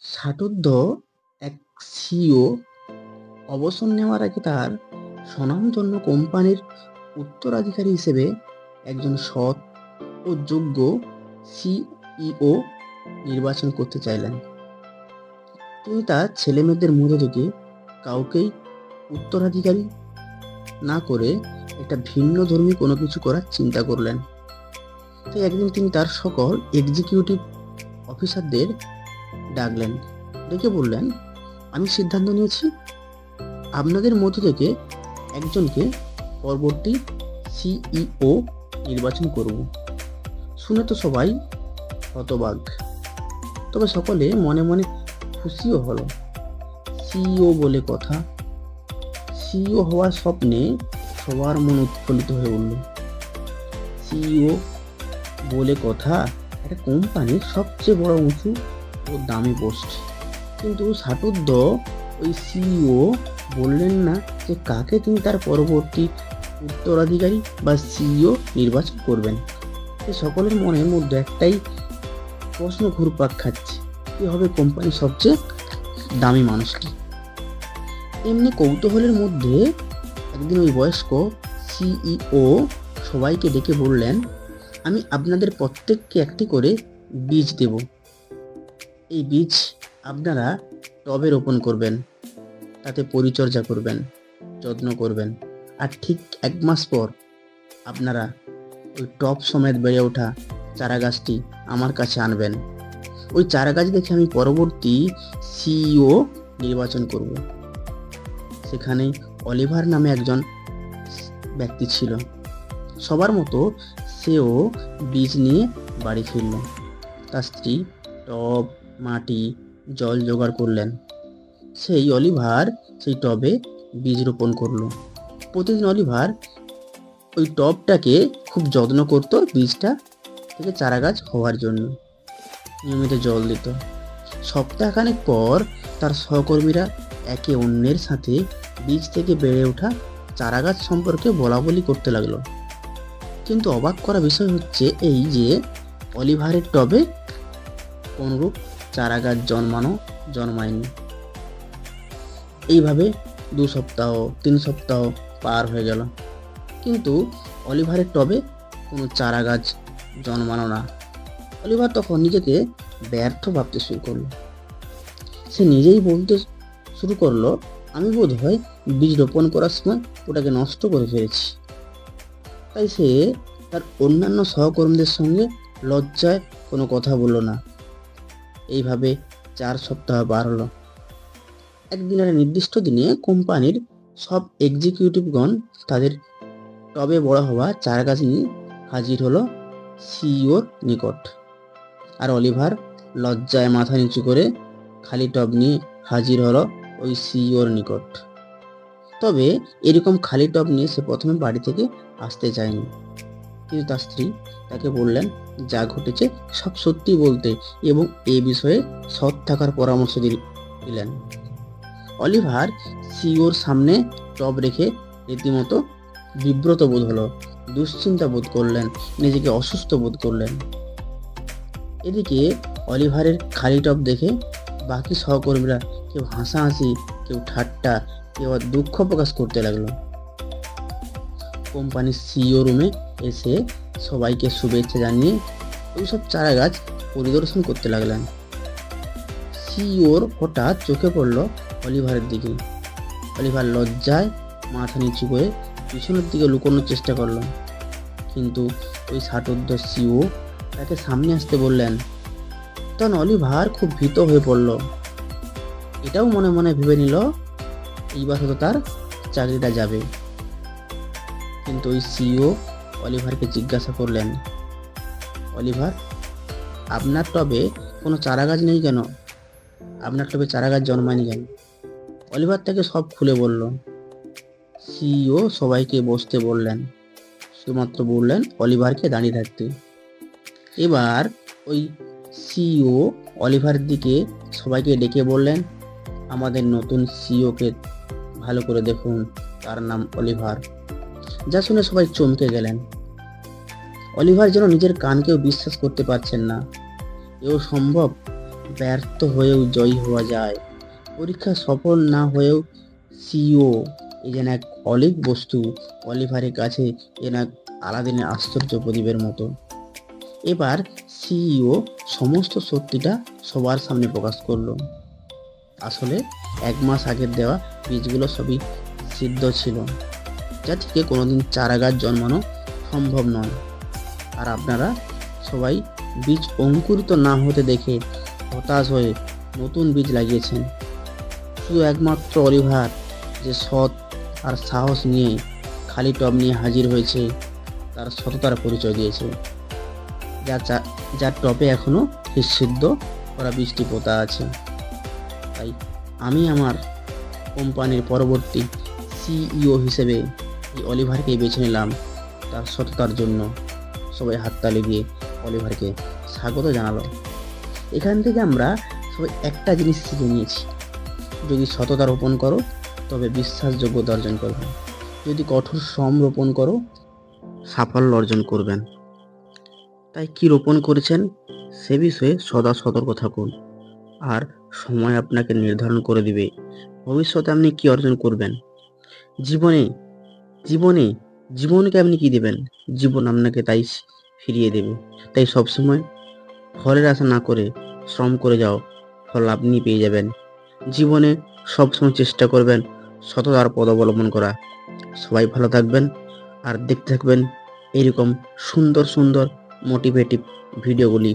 ষাটোর্ধ্ব এক সিইও অবসর নেওয়ার আগে তার স্বনামধন্য কোম্পানির উত্তরাধিকারী হিসেবে একজন সৎ ও যোগ্য সিইও নির্বাচন করতে চাইলেন। তিনি তার ছেলেমেয়েদের মধ্য থেকে কাউকেই উত্তরাধিকারী না করে একটা ভিন্ন ধর্মী কোনো কিছু করার চিন্তা করলেন। তাই একদিন তিনি তার সকল এক্সিকিউটিভ অফিসারদের ডাকলেন, ডেকে বললেন, আমি সিদ্ধান্ত নিয়েছি আপনাদের মধ্য থেকে একজনকে পরবর্তী সিইও নির্বাচন করব। শুনে তো সবাই হতবাক, তবে সকলে মনে মনে খুশিও হলো। সিইও বলে কথা, সিইও হওয়ার স্বপ্নে সবার মন উৎফুল্লিত হয়ে উঠল। সিইও বলে কথা, একটা কোম্পানির সবচেয়ে বড় উঁচু ও দামি পোস্ট। কিন্তু ষাটোর্ধ্ব ওই সিইও বললেন না যে কাকে তিনি তার পরবর্তী উত্তরাধিকারী বা সিইও নির্বাচন করবেন। সকলের মনের মধ্যে একটাই প্রশ্ন ঘুরপাক খাচ্ছে, কি হবে কোম্পানির সবচেয়ে দামি মানুষটি। এমনি কৌতূহলের মধ্যে একদিন ওই বয়স্ক সিইও সবাইকে ডেকে বললেন, আমি আপনাদের প্রত্যেককে একটি করে বীজ দেব। এই বীজ আপনারা টবে রোপণ করবেন, তাতে পরিচর্যা করবেন, যত্ন করবেন, আর ঠিক 1 মাস পর আপনারা ওই টব সমেত বেড়ে ওঠা চারা গাছটি আমার কাছে আনবেন। ওই চারা গাছ দেখে আমি পরবর্তী সিইও নির্বাচন করব। সেখানে অলিভার নামে একজন ব্যক্তি ছিল। সবার মতো সেও বীজ নিয়ে বাড়ি ফিরল। তার স্ত্রী টব, মাটি, জল জোগাড় করলেন। সেই অলিভার সেই টবে বীজ রোপণ করলো। প্রতিদিন অলিভার ওই টবটাকে খুব যত্ন করত বীজটা থেকে চারা গাছ হওয়ার জন্য। নিয়মিত জল দিত। সপ্তাহখানেক পর তার সহকর্মীরা একে অন্যের সাথে বীজ থেকে বেড়ে ওঠা চারা গাছ সম্পর্কে বলাবলি করতে লাগলো। কিন্তু অবাক করা বিষয় হচ্ছে এই যে অলিভারের টবে কোনরূপ চারা গাছ জন্মায়নি। এইভাবে 2 সপ্তাহ 3 সপ্তাহ পার হয়ে গেল, কিন্তু অলিভারের টবে কোনো চারা গাছ জন্মানো না। অলিভার তখন নিজেকে ব্যর্থ ভাবতে শুরু করলো। সে নিজেই বলতে শুরু করলো, আমি বোধ হয় বীজ রোপণ করার সময় ওটাকে নষ্ট করে ফেলেছি। তাই সে তার অন্যান্য সহকর্মীদের সঙ্গে লজ্জায় কোনো কথা বলল না। এইভাবে 4 সপ্তাহ পার হলো। একদিনের নির্দিষ্ট দিনে কোম্পানির সব এক্সিকিউটিভগণ তাদের টবে বড় হওয়া চারা গাছ নিয়ে হাজির হলো সিইওর নিকট। আর অলিভার লজ্জায় মাথা নিচু করে খালি টব নিয়ে হাজির হলো ওই সিইওর নিকট। তবে এরকম খালি টব নিয়ে সে প্রথমে বাড়ি থেকে আসতে চায়নি, কিন্তু তার স্ত্রী তাকে বললেন যা ঘটেছে সব সত্যি বলতে এবং এ বিষয়ে সৎ থাকার পরামর্শ দিলেন। অলিভার সিইওর সামনে টব রেখে রীতিমতো বিব্রত বোধ হলো, দুশ্চিন্তা বোধ করলেন, নিজেকে অসুস্থ বোধ করলেন। এদিকে অলিভারের খালি টব দেখে বাকি সহকর্মীরা কেউ হাসাহাসি, কেউ ঠাট্টা, কেউ দুঃখ প্রকাশ করতে লাগলো। কোম্পানির সিইও রুমে এসে সবাইকে শুভেচ্ছা জানিয়ে ওইসব চারা গাছ পরিদর্শন করতে লাগলেন। সিইওর হঠাৎ চোখে পড়ল অলিভারের দিকে। অলিভার লজ্জায় মাথা নিচু করে পিছনের দিকে লুকোনোর চেষ্টা করল, কিন্তু ওই ষাটোর্ধ্ব সিইও তাকে সামনে আসতে বললেন। তখন অলিভার খুব ভীত হয়ে পড়ল। এটাও মনে মনে ভেবে নিল এইবার হয়তো তার চাকরিটা যাবে। কিন্তু ওই সিইও অলিভারকে জিজ্ঞাসা করলেন, অলিভার, আপনার টবে কোনো চারা গাছ নেই কেন? আপনার টবে চারা গাছ জন্মায়নি কেন? অলিভার তাকে সব খুলে বলল। সিইও সবাইকে বসতে বললেন, শুধুমাত্র বললেন অলিভারকে দাঁড়িয়ে থাকতে। এবার ওই সিইও অলিভারের দিকে সবাইকে ডেকে বললেন, আমাদের নতুন সিইওকে ভালো করে দেখুন, তার নাম অলিভার। যা শুনে সবাই চমকে গেলেন। অলিভার যেন নিজের কানকেও বিশ্বাস করতে পারছেন না। এও সম্ভব ব্যর্থ হয়েও জয়ী হওয়া যায়। পরীক্ষা সফল না হয়েও সিইও এ যেন এক অলীক বস্তু। অলিভারের কাছে যেন এক আলাদিনের আশ্চর্য প্রদীপের মতো। এবার সিইও সমস্ত সত্যিটা সবার সামনে প্রকাশ করলো। আসলে 1 মাস আগের দেওয়া বীজগুলো সবই সিদ্ধ ছিল, যা থেকে কোনোদিন চারা গাছ জন্মানো সম্ভব নয়। আর আপনারা সবাই বীজ অঙ্কুরিত না হতে দেখে হতাশ হয়ে নতুন বীজ লাগিয়েছেন। শুধু একমাত্র অলিভার, যে সৎ আর সাহস নিয়ে খালি টব নিয়ে হাজির হয়েছে, তার সততার পরিচয় দিয়েছে। যার টবে এখনো সিদ্ধ করা বীজটি পোতা আছে। তাই আমি আমার কোম্পানির পরবর্তী সিইও হিসেবে এই অলিভারকেই বেছে নিলাম তার সততার জন্য। সবাই হাততালি দিয়ে অলিভারকে স্বাগত জানালো। এখান থেকে আমরা সবাই একটা জিনিস শিখে নিয়েছি, যদি সততা রোপণ করো তবে বিশ্বাসযোগ্যতা অর্জন করবে, যদি কঠোর শ্রম রোপণ করো সাফল্য অর্জন করবেন। তাই কি রোপণ করেছেন সে বিষয়ে সদা সতর্ক থাকুন, আর সময় আপনাকে নির্ধারণ করে দিবে ভবিষ্যতে আপনি কি অর্জন করবেন। জীবনে জীবনে জীবনকে আপনি কি দেবেন, জীবন আপনাকে তাই ফিরিয়ে দেবে। তাই সবসময় ফলের আশা না করে শ্রম করে যাও, ফল আপনি পেয়ে যাবেন। জীবনে সবসময় চেষ্টা করবেন সততার পথ অবলম্বন করা। সবাই ভালো থাকবেন আর দেখতে থাকবেন এরকম সুন্দর সুন্দর মোটিভেটিভ ভিডিওগুলি।